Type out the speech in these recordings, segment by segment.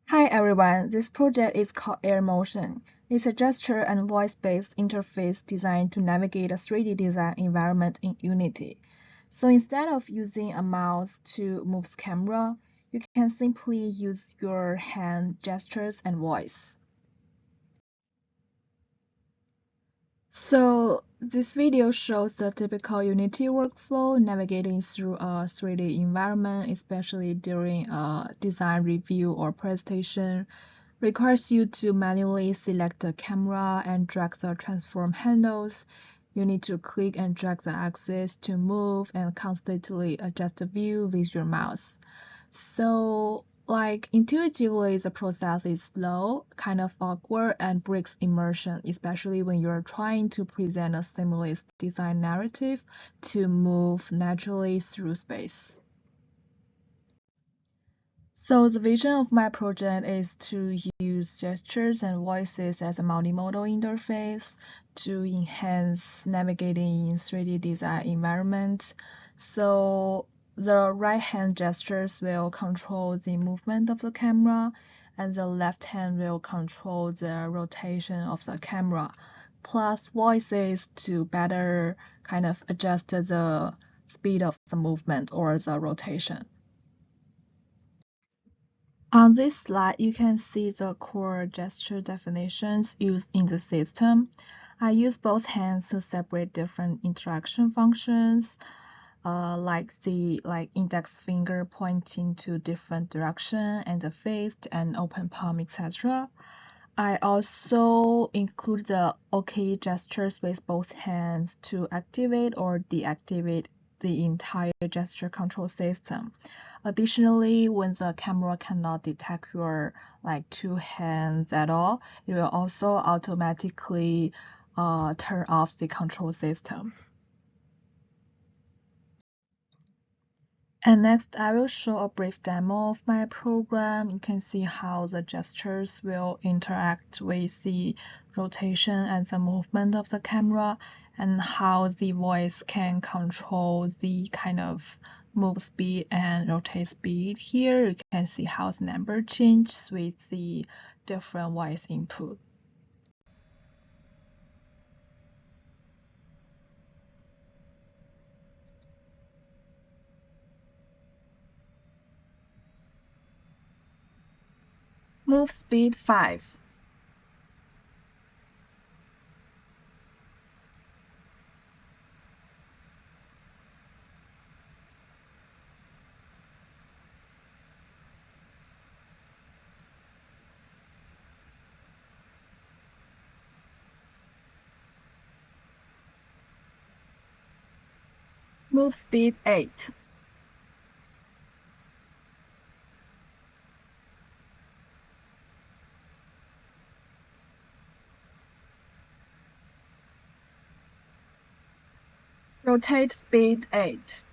Hi everyone, this project is called Air Motion. It's a gesture and voice-based interface designed to navigate a 3D design environment in Unity. So instead of using a mouse to move the camera, you can simply use your hand gestures and voice. So this video shows the typical Unity workflow navigating through a 3D environment, especially during a design review or presentation. Requires you to manually select the camera and drag the transform handles. You need to click and drag the axis to move and constantly adjust the view with your mouse. So, intuitively, the process is slow, kind of awkward, and breaks immersion, especially when you're trying to present a seamless design narrative to move naturally through space. So the vision of my project is to use gestures and voices as a multimodal interface to enhance navigating in 3D design environments. So the right hand gestures will control the movement of the camera, and the left hand will control the rotation of the camera, plus voices to better kind of adjust the speed of the movement or the rotation. On this slide, you can see the core gesture definitions used in the system. I use both hands to separate different interaction functions, like the index finger pointing to different direction, and the fist and open palm, etc. I also include the OK gestures with both hands to activate or deactivate the entire gesture control system. Additionally, when the camera cannot detect your two hands at all, it will also automatically turn off the control system. And next, I will show a brief demo of my program. You can see how the gestures will interact with the rotation and the movement of the camera, and how the voice can control the kind of move speed and rotate speed. Here, you can see how the number changes with the different voice input. Move speed 5. Move speed 8. Rotate speed 8.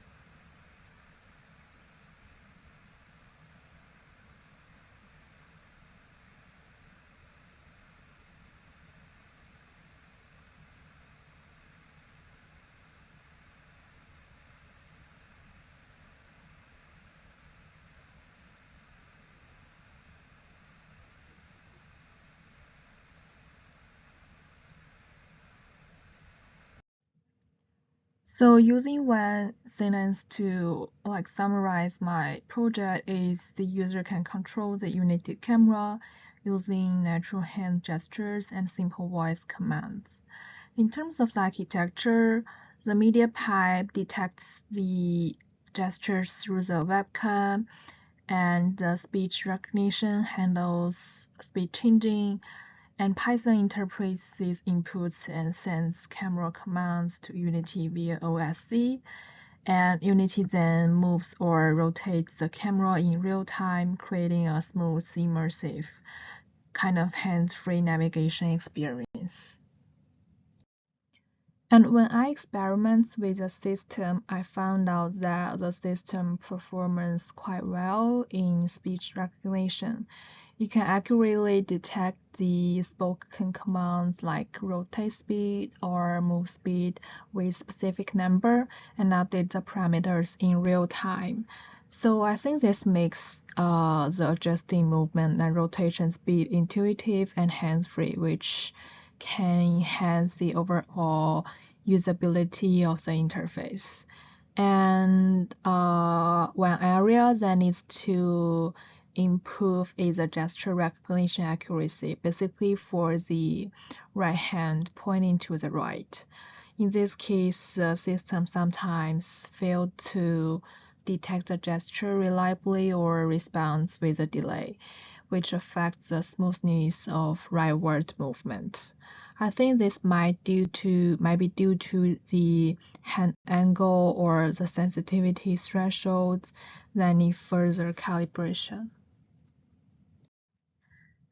So using one sentence to summarize my project is the user can control the Unity camera using natural hand gestures and simple voice commands. In terms of the architecture, the media pipe detects the gestures through the webcam, and the speech recognition handles speech changing, and Python interprets these inputs and sends camera commands to Unity via OSC, and Unity then moves or rotates the camera in real time, creating a smooth, immersive, kind of hands-free navigation experience. And when I experiment with the system, I found out that the system performs quite well in speech recognition. You can accurately detect the spoken commands like rotate speed or move speed with specific number and update the parameters in real time. So I think this makes the adjusting movement and rotation speed intuitive and hands-free, which can enhance the overall usability of the interface. And one area that needs to improve is the gesture recognition accuracy, basically for the right hand pointing to the right. In this case, the system sometimes fails to detect the gesture reliably or responds with a delay, which affects the smoothness of rightward movement. I think this might be due to the hand angle or the sensitivity thresholds that need further calibration.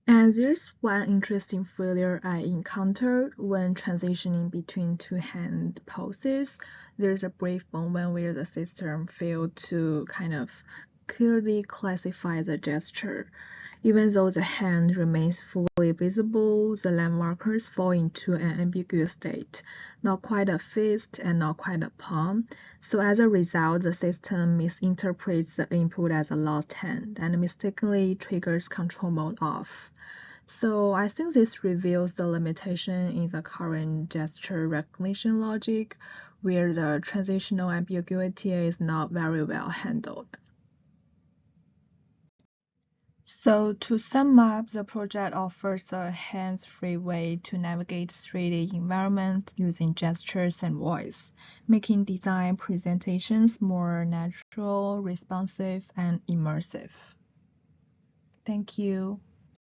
And there's one interesting failure I encountered when transitioning between two hand poses. There's a brief moment where the system failed to kind of clearly classify the gesture. Even though the hand remains fully visible, the line markers fall into an ambiguous state, not quite a fist and not quite a palm. So as a result, the system misinterprets the input as a lost hand and mistakenly triggers control mode off. So I think this reveals the limitation in the current gesture recognition logic, where the transitional ambiguity is not very well handled. So to sum up, the project offers a hands-free way to navigate 3D environment using gestures and voice, making design presentations more natural, responsive, and immersive. Thank you.